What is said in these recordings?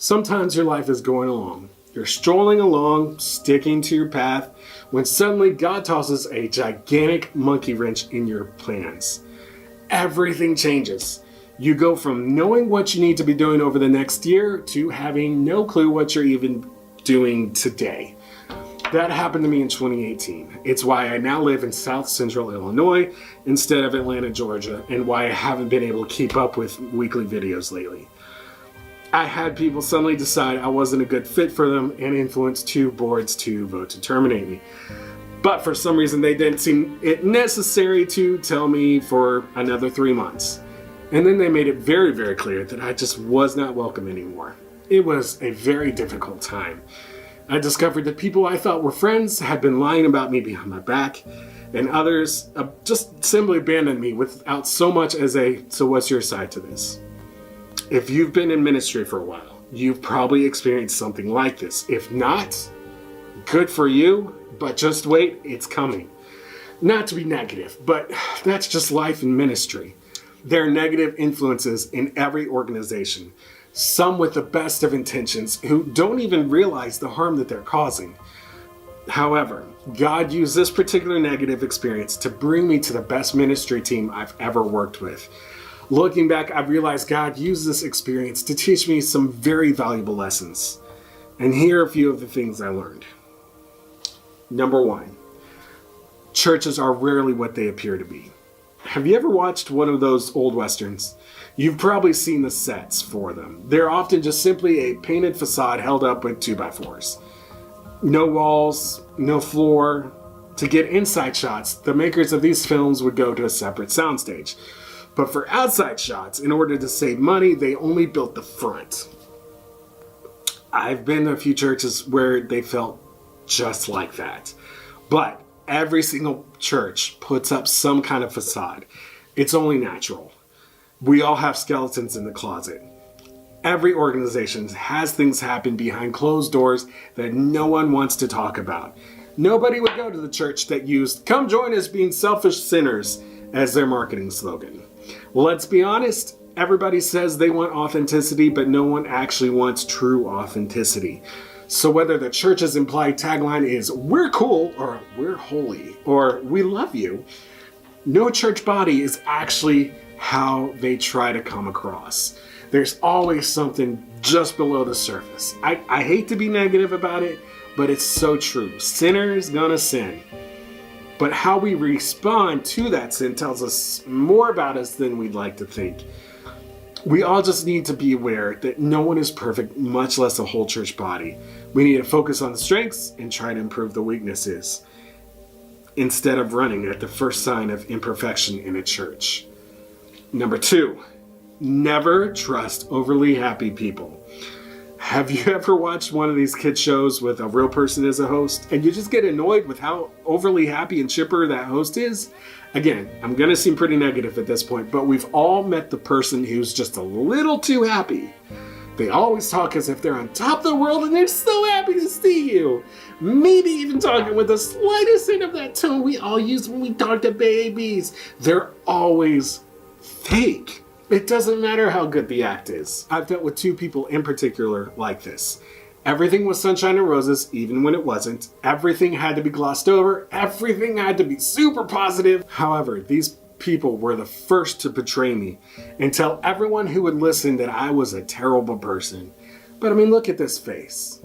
Sometimes your life is going along. You're strolling along, sticking to your path, when suddenly God tosses a gigantic monkey wrench in your plans. Everything changes. You go from knowing what you need to be doing over the next year to having no clue what you're even doing today. That happened to me in 2018. It's why I now live in South Central Illinois instead of Atlanta, Georgia, and why I haven't been able to keep up with weekly videos lately. I had people suddenly decide I wasn't a good fit for them and influence two boards to vote to terminate me. But for some reason, they didn't seem it necessary to tell me for another 3 months. And then they made it very, very clear that I just was not welcome anymore. It was a very difficult time. I discovered that people I thought were friends had been lying about me behind my back, and others just simply abandoned me without so much as so what's your side to this? If you've been in ministry for a while, you've probably experienced something like this. If not, good for you, but just wait, it's coming. Not to be negative, but that's just life in ministry. There are negative influences in every organization, some with the best of intentions who don't even realize the harm that they're causing. However, God used this particular negative experience to bring me to the best ministry team I've ever worked with. Looking back, I've realized God used this experience to teach me some very valuable lessons. And here are a few of the things I learned. Number 1, churches are rarely what they appear to be. Have you ever watched one of those old westerns? You've probably seen the sets for them. They're often just simply a painted facade held up with 2x4s. No walls, no floor. To get inside shots, the makers of these films would go to a separate soundstage. But for outside shots, in order to save money, they only built the front. I've been to a few churches where they felt just like that. But every single church puts up some kind of facade. It's only natural. We all have skeletons in the closet. Every organization has things happen behind closed doors that no one wants to talk about. Nobody would go to the church that used "come join us being selfish sinners" as their marketing slogan. Let's be honest, everybody says they want authenticity, but no one actually wants true authenticity. So whether the church's implied tagline is "we're cool" or "we're holy" or "we love you," no church body is actually how they try to come across. There's always something just below the surface. I hate to be negative about it, but it's so true. Sinners gonna sin. But how we respond to that sin tells us more about us than we'd like to think. We all just need to be aware that no one is perfect, much less a whole church body. We need to focus on the strengths and try to improve the weaknesses, instead of running at the first sign of imperfection in a church. Number 2, never trust overly happy people. Have you ever watched one of these kid shows with a real person as a host and you just get annoyed with how overly happy and chipper that host is? Again, I'm going to seem pretty negative at this point, but we've all met the person who's just a little too happy. They always talk as if they're on top of the world and they're so happy to see you. Maybe even talking with the slightest hint of that tone we all use when we talk to babies. They're always fake. It doesn't matter how good the act is. I've dealt with 2 people in particular like this. Everything was sunshine and roses, even when it wasn't. Everything had to be glossed over. Everything had to be super positive. However, these people were the first to betray me and tell everyone who would listen that I was a terrible person. But I mean, look at this face.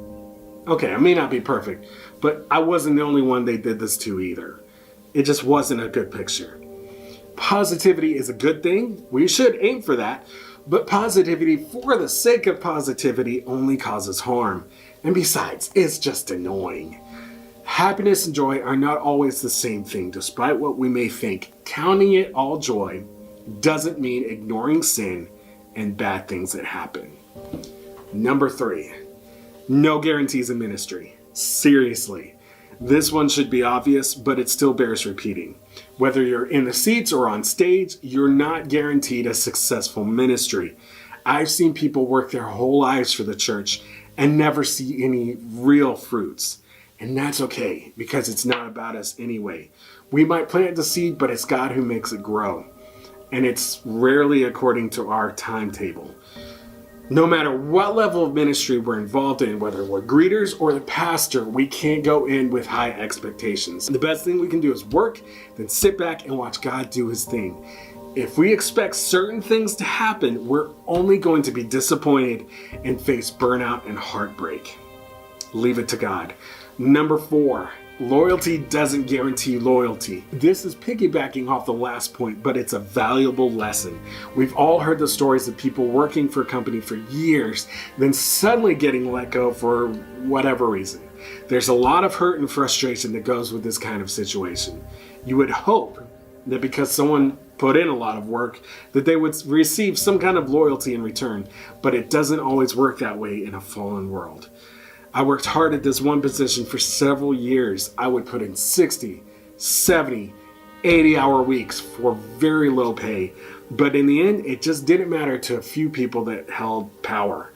Okay, I may not be perfect, but I wasn't the only one they did this to either. It just wasn't a good picture. Positivity is a good thing. We should aim for that. But positivity for the sake of positivity only causes harm. And besides, it's just annoying. Happiness and joy are not always the same thing, despite what we may think. Counting it all joy doesn't mean ignoring sin and bad things that happen. Number 3, no guarantees in ministry. Seriously. This one should be obvious, but it still bears repeating. Whether you're in the seats or on stage, you're not guaranteed a successful ministry. I've seen people work their whole lives for the church and never see any real fruits. And that's okay, because it's not about us anyway. We might plant the seed, but it's God who makes it grow. And it's rarely according to our timetable. No matter what level of ministry we're involved in, whether we're greeters or the pastor, we can't go in with high expectations. The best thing we can do is work, then sit back and watch God do his thing. If we expect certain things to happen, we're only going to be disappointed and face burnout and heartbreak. Leave it to God. Number 4, loyalty doesn't guarantee loyalty. This is piggybacking off the last point, but it's a valuable lesson. We've all heard the stories of people working for a company for years, then suddenly getting let go for whatever reason. There's a lot of hurt and frustration that goes with this kind of situation. You would hope that because someone put in a lot of work, that they would receive some kind of loyalty in return, but it doesn't always work that way in a fallen world. I worked hard at this one position for several years. I would put in 60, 70, 80-hour weeks for very low pay. But in the end, it just didn't matter to a few people that held power.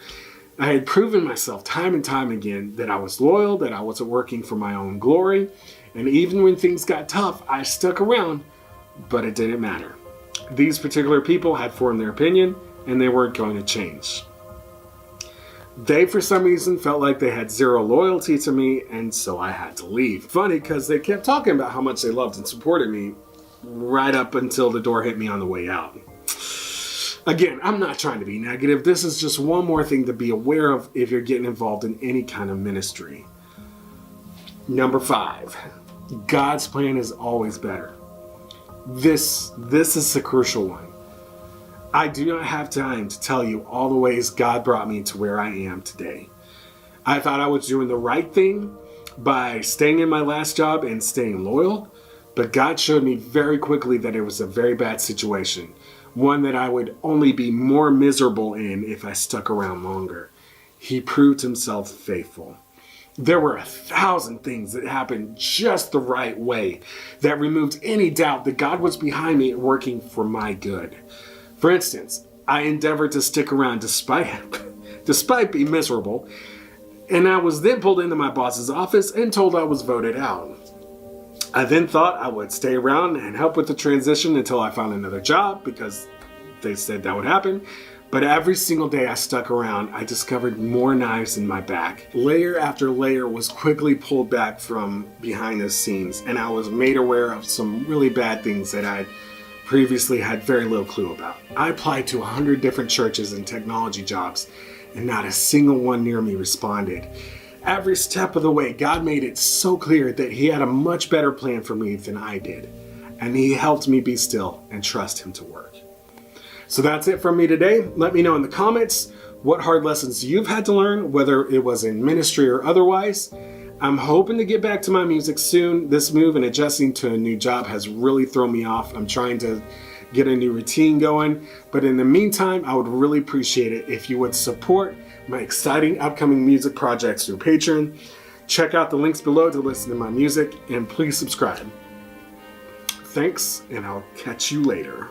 I had proven myself time and time again that I was loyal, that I wasn't working for my own glory. And even when things got tough, I stuck around, but it didn't matter. These particular people had formed their opinion, and they weren't going to change. They, for some reason, felt like they had zero loyalty to me, and so I had to leave. Funny, because they kept talking about how much they loved and supported me right up until the door hit me on the way out. Again, I'm not trying to be negative. This is just one more thing to be aware of if you're getting involved in any kind of ministry. Number 5, God's plan is always better. This is the crucial one. I do not have time to tell you all the ways God brought me to where I am today. I thought I was doing the right thing by staying in my last job and staying loyal, but God showed me very quickly that it was a very bad situation, one that I would only be more miserable in if I stuck around longer. He proved himself faithful. There were 1,000 things that happened just the right way that removed any doubt that God was behind me working for my good. For instance, I endeavored to stick around despite being miserable, and I was then pulled into my boss's office and told I was voted out. I then thought I would stay around and help with the transition until I found another job because they said that would happen. But every single day I stuck around, I discovered more knives in my back. Layer after layer was quickly pulled back from behind the scenes, and I was made aware of some really bad things that I'd previously had very little clue about. I applied to 100 different churches and technology jobs, and not a single one near me responded. Every step of the way, God made it so clear that he had a much better plan for me than I did, and he helped me be still and trust him to work. So that's it from me today. Let me know in the comments what hard lessons you've had to learn, whether it was in ministry or otherwise. I'm hoping to get back to my music soon. This move and adjusting to a new job has really thrown me off. I'm trying to get a new routine going, but in the meantime, I would really appreciate it if you would support my exciting upcoming music projects through Patreon. Check out the links below to listen to my music, and please subscribe. Thanks, and I'll catch you later.